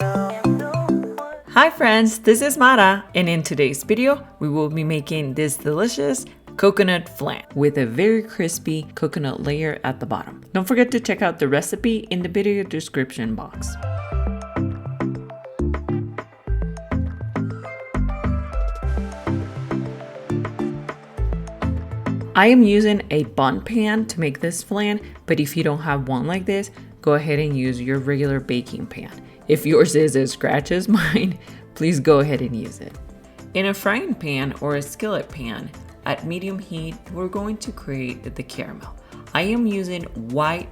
Hi friends, this is Mara, and in today's video, we will be making this delicious coconut flan with a very crispy coconut layer at the bottom. Don't forget to check out the recipe in the video description box. I am using a bun pan to make this flan, but if you don't have one like this, go ahead and use your regular baking pan. If yours is as scratch as mine, please go ahead and use it. In a frying pan or a skillet pan, at medium heat, we're going to create the caramel. I am using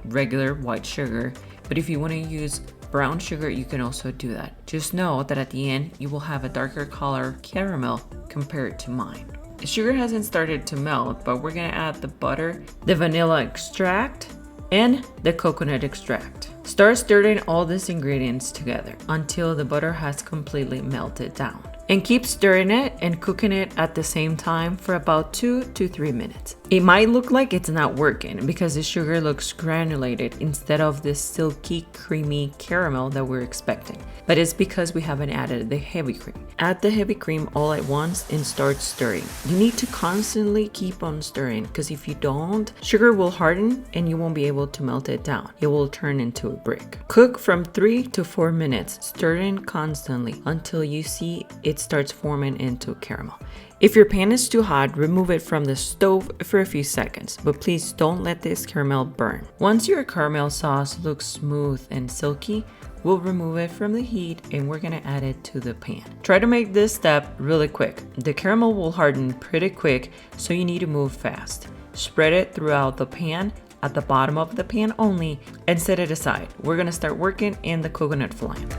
regular white sugar, but if you want to use brown sugar, you can also do that. Just know that at the end, you will have a darker color caramel compared to mine. The sugar hasn't started to melt, but we're gonna add the butter, the vanilla extract, and the coconut extract. Start stirring all these ingredients together until the butter has completely melted down. And keep stirring it and cooking it at the same time for about 2 to 3 minutes. It might look like it's not working because the sugar looks granulated instead of this silky, creamy caramel that we're expecting. But it's because we haven't added the heavy cream. Add the heavy cream all at once and start stirring. You need to constantly keep on stirring because if you don't, sugar will harden and you won't be able to melt it down. It will turn into a brick. Cook from 3 to 4 minutes, stirring constantly until you see it starts forming into caramel. If your pan is too hot, remove it from the stove for a few seconds, but please don't let this caramel burn. Once your caramel sauce looks smooth and silky, we'll remove it from the heat and we're gonna add it to the pan. Try to make this step really quick. The caramel will harden pretty quick, so you need to move fast. Spread it throughout the pan, at the bottom of the pan only, and set it aside. We're gonna start working in the coconut flan.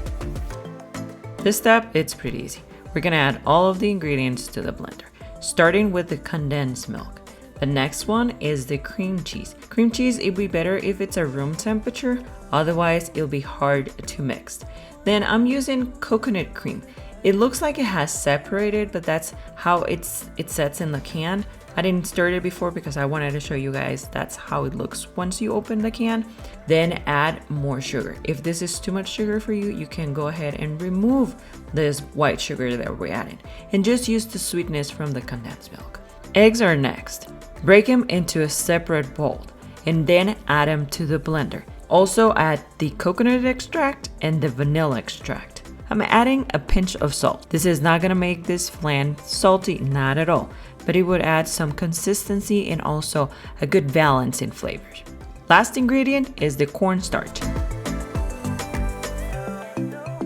This step, it's pretty easy. We're gonna add all of the ingredients to the blender, starting with the condensed milk. The next one is the cream cheese. Cream cheese, it'd be better if it's a room temperature, otherwise it'll be hard to mix. Then I'm using coconut cream. It looks like it has separated, but that's how it sets in the can. I didn't stir it before because I wanted to show you guys that's how it looks once you open the can. Then add more sugar. If this is too much sugar for you, you can go ahead and remove this white sugar that we're adding and just use the sweetness from the condensed milk. Eggs are next. Break them into a separate bowl and then add them to the blender. Also add the coconut extract and the vanilla extract. I'm adding a pinch of salt. This is not gonna make this flan salty, not at all, but it would add some consistency and also a good balance in flavors. Last ingredient is the cornstarch.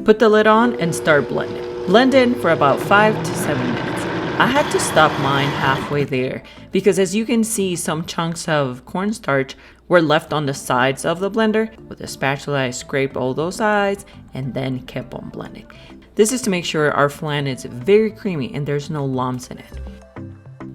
Put the lid on and start blending. Blend in for about 5 to 7 minutes. I had to stop mine halfway there because as you can see, some chunks of cornstarch were left on the sides of the blender. With a spatula, I scraped all those sides and then kept on blending. This is to make sure our flan is very creamy and there's no lumps in it.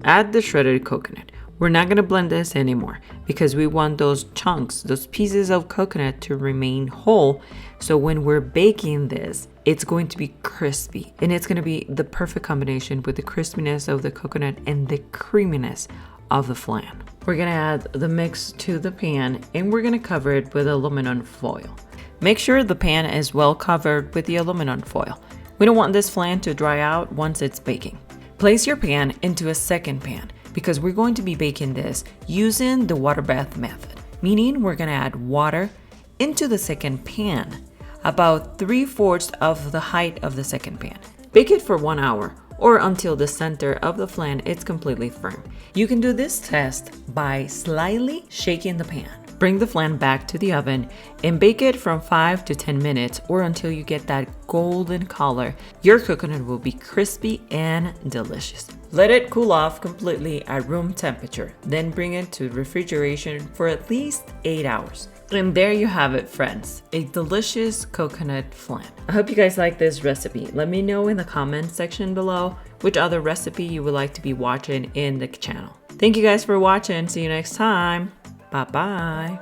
Add the shredded coconut. We're not gonna blend this anymore because we want those chunks, those pieces of coconut to remain whole. So when we're baking this, it's going to be crispy and it's gonna be the perfect combination with the crispiness of the coconut and the creaminess of the flan. We're gonna add the mix to the pan and we're gonna cover it with aluminum foil. Make sure the pan is well covered with the aluminum foil. We don't want this flan to dry out once it's baking. Place your pan into a second pan because we're going to be baking this using the water bath method, meaning we're gonna add water into the second pan, about 3/4 of the height of the second pan. Bake it for 1 hour or until the center of the flan is completely firm. You can do this test by slightly shaking the pan. Bring the flan back to the oven and bake it from 5 to 10 minutes or until you get that golden color. Your coconut will be crispy and delicious. Let it cool off completely at room temperature, then bring it to refrigeration for at least 8 hours. And there you have it, friends, a delicious coconut flan. I hope you guys like this recipe. Let me know in the comments section below which other recipe you would like to be watching in the channel. Thank you guys for watching. See you next time. Bye-bye.